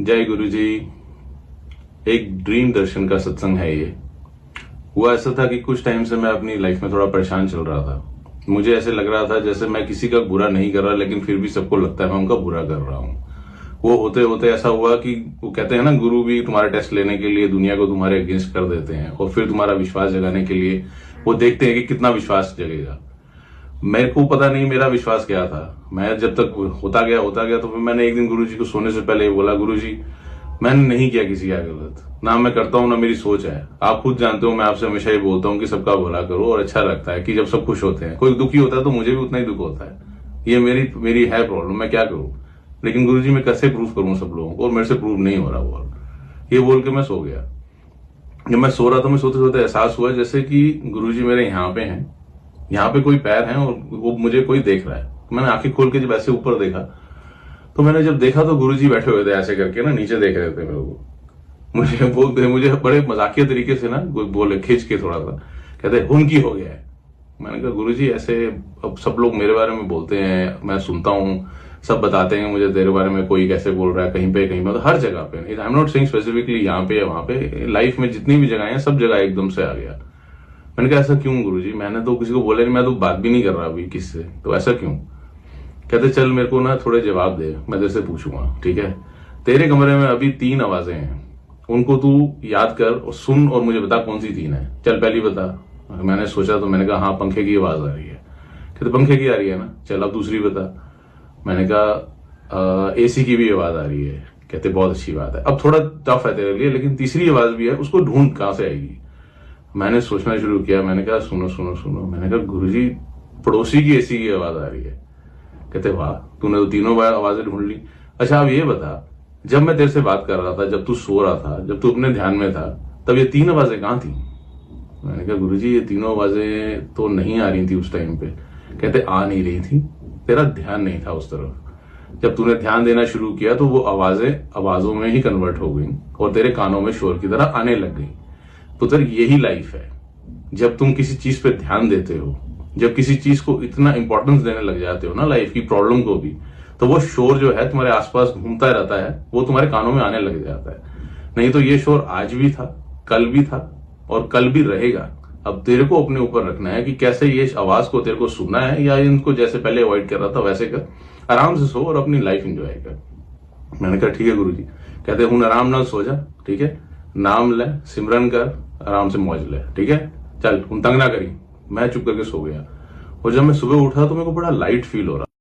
जय गुरु जी। एक ड्रीम दर्शन का सत्संग है ये। हुआ ऐसा था कि कुछ टाइम से मैं अपनी लाइफ में थोड़ा परेशान चल रहा था। मुझे ऐसे लग रहा था जैसे मैं किसी का बुरा नहीं कर रहा, लेकिन फिर भी सबको लगता है मैं उनका बुरा कर रहा हूँ। वो होते होते ऐसा हुआ कि वो कहते हैं ना, गुरु भी तुम्हारा टेस्ट लेने के लिए दुनिया को तुम्हारे अगेंस्ट कर देते हैं और फिर तुम्हारा विश्वास जगाने के लिए वो देखते हैं कि कितना विश्वास जगेगा। मेरे को पता नहीं मेरा विश्वास क्या था। मैं जब तक होता गया तो फिर मैंने एक दिन गुरुजी को सोने से पहले बोला, गुरुजी मैंने नहीं किया किसी का गलत, ना मैं करता हूं ना मेरी सोच है। आप खुद जानते हो मैं आपसे हमेशा ही बोलता हूं कि सबका भला करो, और अच्छा लगता है कि जब सब खुश होते हैं। कोई दुखी होता है तो मुझे भी उतना ही दुख होता है। ये मेरी है प्रॉब्लम, मैं क्या करूं। लेकिन गुरुजी मैं कैसे प्रूव करूं सब लोगों को, और मेरे से प्रूव नहीं हो रहा वो। ये बोल के मैं सो गया। जब मैं सो रहा था, मैं सोते सोते एहसास हुआ जैसे कि गुरुजी मेरे यहाँ पे हैं, यहाँ पे कोई पैर है और वो मुझे कोई देख रहा है। मैंने आंखें खोल के जब ऐसे ऊपर देखा तो मैंने जब देखा तो गुरुजी बैठे हुए थे ऐसे करके ना, नीचे देख रहे थे मेरे को। मुझे बड़े मजाकिया तरीके से ना बोले, खींच के थोड़ा सा, कहते हुन की हो गया है। मैंने कहा गुरुजी ऐसे अब सब लोग मेरे बारे में बोलते हैं, मैं सुनता हूँ, सब बताते हैं मुझे तेरे बारे में, कोई कैसे बोल रहा है, कहीं पे तो हर जगह पे। I am not saying specifically यहाँ पे या वहां पे, लाइफ में जितनी भी जगह है सब जगह एकदम से आ गया। मैंने कहा ऐसा क्यों गुरुजी, मैंने तो किसी को बोला नहीं, मैं तो बात भी नहीं कर रहा अभी किससे, तो ऐसा क्यों। कहते चल मेरे को ना थोड़े जवाब दे, मैं तेरे से पूछूंगा, ठीक है। तेरे कमरे में अभी 3 आवाजें हैं, उनको तू याद कर और सुन और मुझे बता कौन सी 3 है। चल पहली बता। मैंने सोचा तो मैंने कहा हाँ पंखे की आवाज आ रही है। कहते पंखे की आ रही है ना, चल अब दूसरी बता। मैंने कहा एसी की भी आवाज आ रही है। कहते बहुत अच्छी बात है, अब थोड़ा टफ है तेरे लिए, लेकिन तीसरी आवाज भी है, उसको ढूंढ कहां से आएगी। मैंने सोचना शुरू किया, मैंने कहा सुनो सुनो सुनो। मैंने कहा गुरुजी पड़ोसी की एसी की आवाज आ रही है। कहते वाह तूने तो तीनों आवाजें ढूंढ ली। अच्छा अब ये बता, जब मैं तेरे से बात कर रहा था, जब तू सो रहा था, जब तू अपने ध्यान में था, तब ये 3 आवाजें कहां थी। मैंने कहा गुरुजी ये तीनों आवाजें तो नहीं आ रही थी उस टाइम पे। कहते आ नहीं रही थी, तेरा ध्यान नहीं था उस तरफ। जब तूने ध्यान देना शुरू किया तो वो आवाजें आवाजों में ही कन्वर्ट हो गई और तेरे कानों में शोर की तरह आने लग गई। पुत्र यही लाइफ है, जब तुम किसी चीज पे ध्यान देते हो, जब किसी चीज को इतना इंपॉर्टेंस देने लग जाते हो ना, लाइफ की प्रॉब्लम को भी, तो वो शोर जो है तुम्हारे आसपास घूमता रहता है, वो तुम्हारे कानों में आने लग जाता है। नहीं तो ये शोर आज भी था, कल भी था और कल भी रहेगा। अब तेरे को अपने ऊपर रखना है कि कैसे ये आवाज को तेरे को सुनना है, या इनको जैसे पहले अवॉइड कर रहा था वैसे कर, आराम से सो और अपनी लाइफ एंजॉय कर। मैंने कहा ठीक है गुरुजी। कहते हूं आराम नाल सो जा, ठीक है, नाम ले, सिमरन कर, आराम से मौज ले, ठीक है, चल हूं तंग ना करी। मैं चुप करके सो गया और जब मैं सुबह उठा तो मेरे को बड़ा लाइट फील हो रहा।